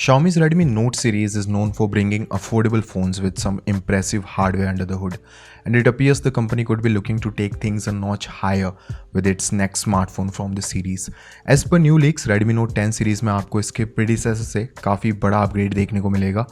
Xiaomi's Redmi Note series is known for bringing affordable phones with some impressive hardware under the hood, and it appears the company could be looking to take things a notch higher with its next smartphone from the series. As per new leaks, Redmi Note 10 series में आपको इसके predecessor से काफ़ी बड़ा upgrade देखने को मिलेगा.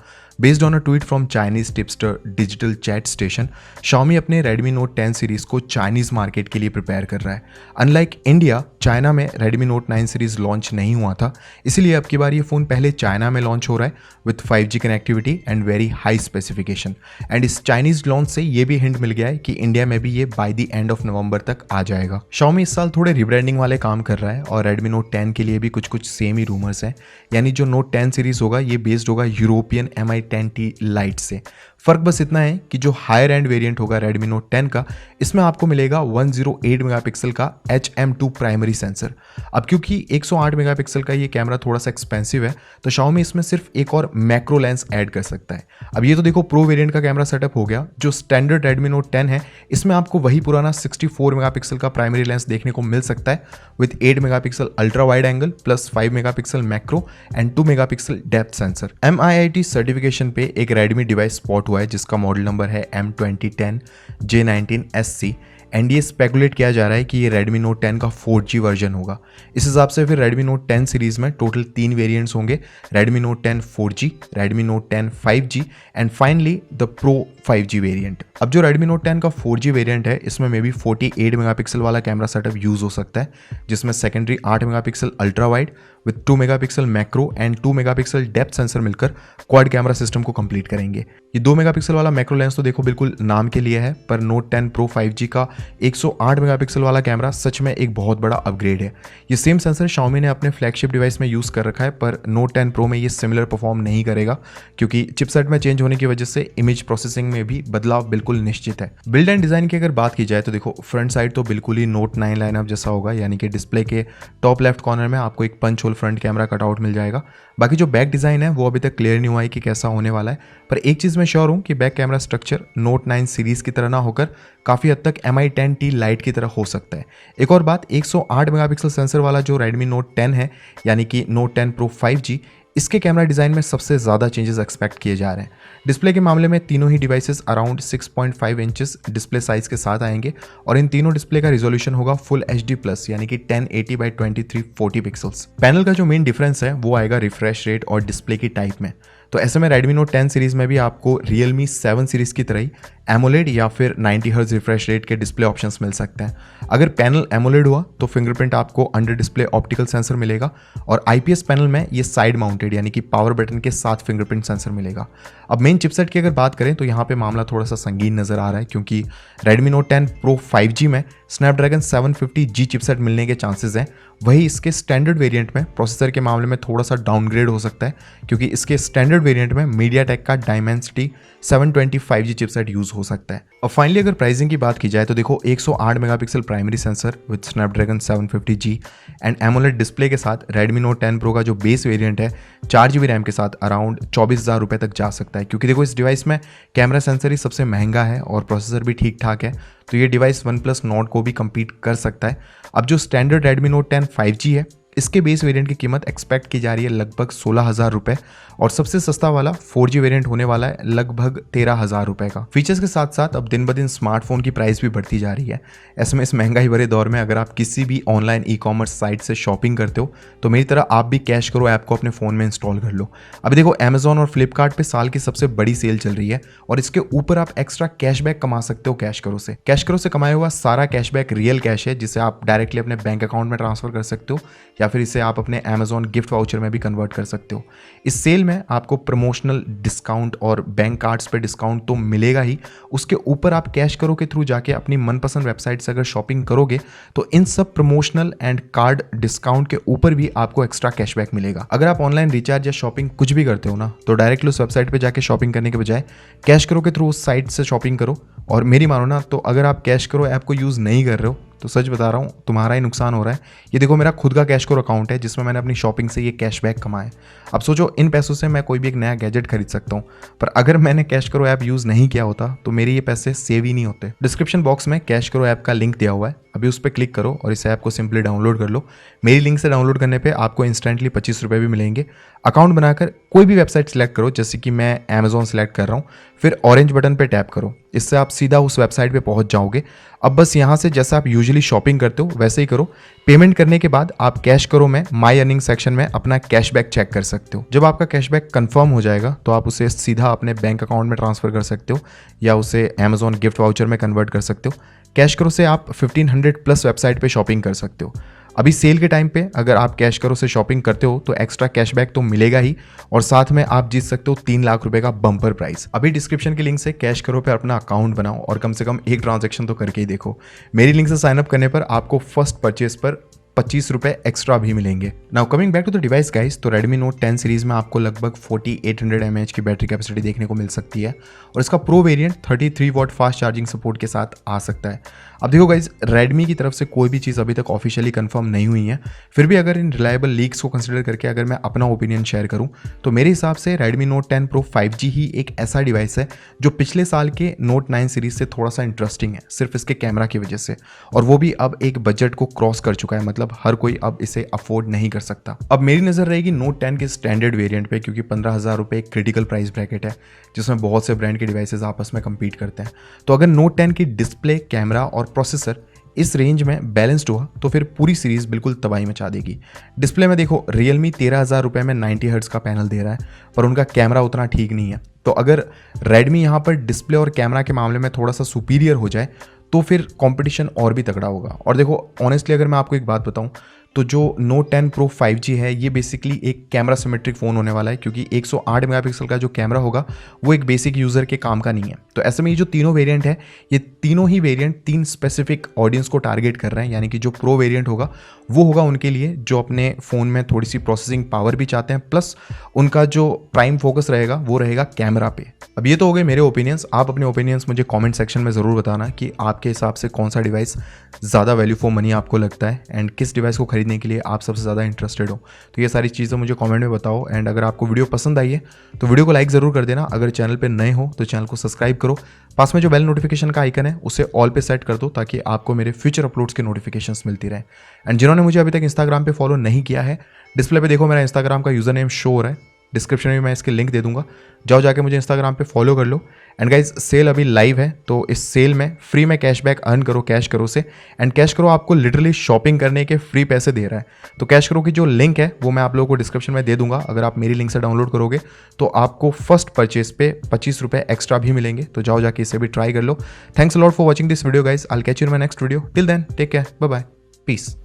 Based on a tweet from Chinese tipster Digital Chat Station, Xiaomi अपने Redmi Note 10 सीरीज को चाइनीज मार्केट के लिए प्रिपेयर कर रहा है. अनलाइक इंडिया, चाइना में Redmi Note 9 सीरीज लॉन्च नहीं हुआ था, इसीलिए अब की बार ये फ़ोन पहले चाइना में लॉन्च हो रहा है with 5G connectivity and very high specification. And इस चाइनीज लॉन्च से ये भी हिंट मिल गया है कि इंडिया में भी ये by the end of November तक आ जाएगा. Xiaomi इस साल थोड़े रिब्रांडिंग वाले काम कर रहा है और Redmi Note 10 के लिए भी कुछ सेम ही रूमर्स हैं. यानी जो Note 10 सीरीज होगा ये बेस्ड होगा यूरोपियन Mi10T लाइट से. फर्क बस इतना है कि जो हायर एंड वेरिएंट होगा Redmi Note 10 का, इसमें आपको मिलेगा 108 मेगापिक्सल का HM2 प्राइमरी सेंसर. अब क्योंकि 108 मेगापिक्सल का ये कैमरा थोड़ा सा एक्सपेंसिव है, तो Xiaomi इसमें सिर्फ एक और मैक्रो लेंस ऐड कर सकता है. अब ये तो देखो प्रो वेरिएंट का कैमरा सेटअप हो गया. जो स्टैंडर्ड Redmi Note 10 है, इसमें आपको वही पुराना 64 मेगापिक्सल का प्राइमरी लेंस देखने को मिल सकता है with 8 megapixel ultra wide angle plus 5 megapixel macro and 2 megapixel depth sensor. MIIT certification पे एक Redmi डिवाइस स्पॉट हुआ है जिसका मॉडल नंबर है M2010 J19SC एंड ये स्पेकुलेट किया जा रहा है कि ये Redmi Note 10 का 4G वर्जन होगा. इस हिसाब से फिर Redmi Note 10 सीरीज में टोटल 3 वेरिएंट्स होंगे: Redmi Note 10 4G, Redmi Note 10 5G and finally the Pro 5G variant. अब जो Redmi Note 10 का 4G वेरिएंट है, इसमें मे बी 48 मेगापिक्सल वाला कैमरा सेटअप यूज हो सकता है, जिसमें secondary 8 megapixel ultra wide with 2 megapixel macro and 2 megapixel depth sensor मिलकर क्वाड कैमरा सिस्टम को कंप्लीट करेंगे. ये 2 मेगापिक्सल वाला मैक्रो लेंस तो देखो बिल्कुल नाम के लिए है, पर Note 10 Pro 5G का 108 मेगापिक्सल वाला कैमरा सच में एक बहुत बड़ा अपग्रेड है. ये सेम सेंसर Xiaomi ने अपने फ्लैगशिप डिवाइस में यूज कर रखा है, पर Note 10 Pro में ये सिमिलर परफॉर्म नहीं करेगा क्योंकि चिपसेट में चेंज होने की वजह से इमेज प्रोसेसिंग में भी बदलाव बिल्कुल निश्चित है. बिल्ड एंड डिजाइन की अगर बात की जाए तो देखो फ्रंट साइड तो बिल्कुल ही Note 9 लाइनअप जैसा होगा, यानी कि डिस्प्ले के टॉप लेफ्ट कॉर्नर में आपको एक punch hole front camera cutout मिल जाएगा. बाकी जो बैक डिजाइन है वो अभी तक क्लियर नहीं हुआ है कि कैसा होने वाला है, पर एक चीज मैं श्योर हूं कि back camera structure Note 9 series की तरह ना होकर काफी हद तक Mi10T लाइट की तरह हो सकता है. एक और बात, 108 मेगापिक्सल सेंसर वाला जो Redmi Note 10 है, यानी कि Note 10 Pro 5G, इसके कैमरा डिज़ाइन में सबसे ज़्यादा चेंजेस एक्सपेक्ट किए जा रहे हैं. डिस्प्ले के मामले में तीनों ही devices around 6.5 inches display size के साथ आएंगे और इन तीनों डिस्प्ले का रिजोल्यूशन होगा फुल HD+, यानी कि 1080 बाई 2340 पिक्सल्स. पैनल का जो मेन डिफरेंस है वो आएगा रिफ्रेश रेट और डिस्प्ले की टाइप में. तो ऐसे में Redmi Note 10 सीरीज में भी आपको Realme 7 सीरीज की तरह ही Amoled या फिर 90 हर्ट्ज रिफ्रेश रेट के डिस्प्ले ऑप्शंस मिल सकते हैं. अगर पैनल Amoled हुआ तो फिंगरप्रिंट आपको अंडर डिस्प्ले ऑप्टिकल सेंसर मिलेगा और IPS पैनल में ये साइड माउंटेड यानी कि पावर बटन के साथ फिंगरप्रिंट सेंसर मिलेगा. अब मेन चिपसेट की अगर बात करें तो यहाँ पे मामला थोड़ा सा संगीन नजर आ रहा है क्योंकि Redmi Note 10 Pro 5G में Snapdragon 750G चिपसेट मिलने के चांसेस हैं. वही इसके स्टैंडर्ड वेरिएंट में प्रोसेसर के मामले में थोड़ा सा डाउनग्रेड हो सकता है क्योंकि इसके स्टैंडर्ड वेरिएंट में MediaTek का Dimensity 725G चिपसेट यूज हो सकता है. और फाइनली अगर प्राइसिंग की बात की जाए तो देखो 108 megapixel primary sensor with Snapdragon 750G and AMOLED display के साथ Redmi Note 10 Pro का जो बेस वेरिएंट है 4GB रैम के साथ अराउंड 24,000 रुपये तक जा सकता है. क्योंकि देखो इस डिवाइस में कैमरा सेंसर ही सबसे महंगा है और प्रोसेसर भी ठीक ठाक है, तो ये डिवाइस OnePlus Nord को भी compete कर सकता है. अब जो स्टैंडर्ड Redmi Note 10 5G है, इसके बेस वेरिएंट की कीमत एक्सपेक्ट की जा रही है लगभग 16,000 रुपये और सबसे सस्ता वाला 4G वेरिएंट होने वाला है लगभग 13,000 रुपये का. फीचर्स के साथ साथ अब दिन ब दिन स्मार्टफोन की प्राइस भी बढ़ती जा रही है. ऐसे में इस महंगाई भरे दौर में अगर आप किसी भी ऑनलाइन ई-कॉमर्स साइट से शॉपिंग करते हो तो मेरी तरह आप भी कैश करो ऐप को अपने फ़ोन में इंस्टॉल कर लो. अभी देखो Amazon और फ्लिपकार्ट पे साल की सबसे बड़ी सेल चल रही है और इसके ऊपर आप एक्स्ट्रा कैशबैक कमा सकते हो कैश करो से. कैश करो से कमाया हुआ सारा कैशबैक रियल कैश है जिसे आप डायरेक्टली अपने बैंक अकाउंट में ट्रांसफर कर सकते हो या फिर इसे आप अपने Amazon गिफ्ट वाउचर में भी कन्वर्ट कर सकते हो. इस सेल में आपको प्रमोशनल डिस्काउंट और बैंक कार्ड्स पे डिस्काउंट तो मिलेगा ही, उसके ऊपर आप कैश करो के थ्रू जाके अपनी मनपसंद वेबसाइट से अगर शॉपिंग करोगे तो इन सब प्रमोशनल एंड कार्ड डिस्काउंट के ऊपर भी आपको एक्स्ट्रा कैशबैक मिलेगा. अगर आप ऑनलाइन रिचार्ज या शॉपिंग कुछ भी करते हो ना, तो डायरेक्टली उस वेबसाइट पे जाके शॉपिंग करने के बजाय कैश करो के थ्रू उस साइट से शॉपिंग करो. और मेरी मानो ना, तो अगर आप कैश करो ऐप को यूज़ नहीं कर रहे हो तो सच बता रहा हूँ तुम्हारा ही नुकसान हो रहा है। ये देखो मेरा खुद का कैश करो अकाउंट है जिसमें मैंने अपनी शॉपिंग से ये कैशबैक कमाए। अब सोचो इन पैसों से मैं कोई भी एक नया गैजेट खरीद सकता हूँ, पर अगर मैंने कैश करो ऐप यूज़ नहीं किया होता तो मेरे ये पैसे सेव ही नहीं होते। डिस्क्रिप्शन बॉक्स में कैश करो ऐप का लिंक दिया हुआ है, अभी उस पर क्लिक करो और इस ऐप को सिंपली डाउनलोड कर लो। मेरी लिंक से डाउनलोड करने पे आपको इंस्टेंटली 25 रुपये भी मिलेंगे। अकाउंट बनाकर कोई भी वेबसाइट सेलेक्ट करो, जैसे कि मैं अमेजोन सेलेक्ट कर रहा हूँ, फिर ऑरेंज बटन पे टैप करो। इससे आप सीधा उस वेबसाइट पे पहुंच जाओगे। अब बस यहाँ से जैसा आप यूजुअली शॉपिंग करते हो वैसे ही करो। पेमेंट करने के बाद आप कैश करो में माई अर्निंग सेक्शन में अपना कैशबैक चेक कर सकते हो। जब आपका कैशबैक कंफर्म हो जाएगा तो आप उसे सीधा अपने बैंक अकाउंट में ट्रांसफर कर सकते हो या उसे अमेजोन गिफ्ट वाउचर में कन्वर्ट कर सकते हो। कैश करो से आप 1500 प्लस वेबसाइट पे शॉपिंग कर सकते हो। अभी सेल के टाइम पे अगर आप कैश करो से शॉपिंग करते हो तो एक्स्ट्रा कैशबैक तो मिलेगा ही, और साथ में आप जीत सकते हो 3 लाख रुपए का बम्पर प्राइस। अभी डिस्क्रिप्शन के लिंक से कैश करो पे अपना अकाउंट बनाओ और कम से कम एक ट्रांजैक्शन तो करके ही देखो। मेरी लिंक से साइन अप करने पर आपको फर्स्ट परचेज पर 25 रुपये एक्स्ट्रा भी मिलेंगे। Now coming back to the device guys, तो Redmi Note 10 सीरीज में आपको लगभग 4800 mAh की बैटरी कैपेसिटी देखने को मिल सकती है और इसका pro variant 33 watt fast charging support के साथ आ सकता है। अब देखो गाइज, Redmi की तरफ से कोई भी चीज़ अभी तक ऑफिशियली कंफर्म नहीं हुई है, फिर भी अगर इन रिलायबल लीक्स को कंसिडर करके अगर मैं अपना ओपिनियन शेयर करूं तो मेरे हिसाब से Redmi Note 10 Pro 5G ही एक ऐसा डिवाइस है जो पिछले साल के Note 9 सीरीज से थोड़ा सा इंटरेस्टिंग है, सिर्फ इसके कैमरा की वजह से, और वो भी अब एक बजट को क्रॉस कर चुका है। मतलब हर कोई अब इसे अफोर्ड नहीं कर सकता। अब मेरी नजर रहेगी Note 10 के स्टैंडर्ड वेरिएंट पे, क्योंकि 15,000 रुपये एक क्रिटिकल प्राइस ब्रैकेट है जिसमें बहुत से ब्रांड के डिवाइसेस आपस में compete करते हैं। तो अगर Note 10 की डिस्प्ले, कैमरा और प्रोसेसर इस रेंज में बैलेंस्ड हुआ तो फिर पूरी सीरीज बिल्कुल तबाही मचा देगी। डिस्प्ले में देखो, Realme 13,000 रुपये में 90 हर्ट्ज का पैनल दे रहा है, पर उनका कैमरा उतना ठीक नहीं है। तो अगर Redmi यहाँ पर डिस्प्ले और कैमरा के मामले में थोड़ा सा सुपीरियर हो जाए तो फिर कंपटीशन और भी तगड़ा होगा। और देखो ऑनेस्टली अगर मैं आपको एक बात बताऊं तो जो Note 10 Pro 5G है ये बेसिकली एक कैमरा सिमेट्रिक फ़ोन होने वाला है, क्योंकि 108 मेगापिक्सल का जो कैमरा होगा वो एक बेसिक यूज़र के काम का नहीं है। तो ऐसे में ये जो तीनों वेरिएंट है, ये तीनों ही वेरिएंट 3 स्पेसिफिक ऑडियंस को टारगेट कर रहे हैं। यानी कि जो प्रो वेरिएंट होगा वो होगा उनके लिए जो अपने फ़ोन में थोड़ी सी प्रोसेसिंग पावर भी चाहते हैं, प्लस उनका जो प्राइम फोकस रहेगा वो रहेगा कैमरा पे। अब ये तो हो गए मेरे ओपिनियंस। आप अपने ओपिनियंस मुझे कमेंट सेक्शन में ज़रूर बताना कि आपके हिसाब से कौन सा डिवाइस ज़्यादा वैल्यू फॉर मनी आपको लगता है एंड किस डिवाइस को खरीदने के लिए आप सबसे ज़्यादा इंटरेस्टेड हो। तो ये सारी चीज़ें मुझे कमेंट में बताओ। एंड अगर आपको वीडियो पसंद आई है तो वीडियो को लाइक ज़रूर कर देना। अगर चैनल पे नए हो तो चैनल को सब्सक्राइब करो। पास में जो बेल नोटिफिकेशन का आइकन है उसे ऑल पे सेट कर दो ताकि आपको मेरे फ्यूचर अपलोड्स के नोटिफिकेशंस मिलती रहे। एंड जिन्होंने मुझे अभी तक इंस्टाग्राम पे फॉलो नहीं किया है, डिस्प्ले पे देखो मेरा इंस्टाग्राम का यूज़र नेम शो हो रहा है, डिस्क्रिप्शन में मैं इसके लिंक दे दूंगा, जाओ जाके मुझे इंस्टाग्राम पे फॉलो कर लो। एंड गाइज, सेल अभी लाइव है तो इस सेल में फ्री में कैशबैक अर्न करो कैश करो से। एंड कैश करो आपको लिटरली शॉपिंग करने के फ्री पैसे दे रहा है। तो कैश करो की जो लिंक है वो मैं आप लोगों को डिस्क्रिप्शन में दे दूंगा। अगर आप मेरी लिंक से डाउनलोड करोगे तो आपको फर्स्ट परचेज पे 25 रुपये एक्स्ट्रा भी मिलेंगे। तो जाओ जाके इसे भी ट्राई कर लो। Thanks a lot for watching this video guys. I will catch you in my next video. Till then take care, bye bye, piece.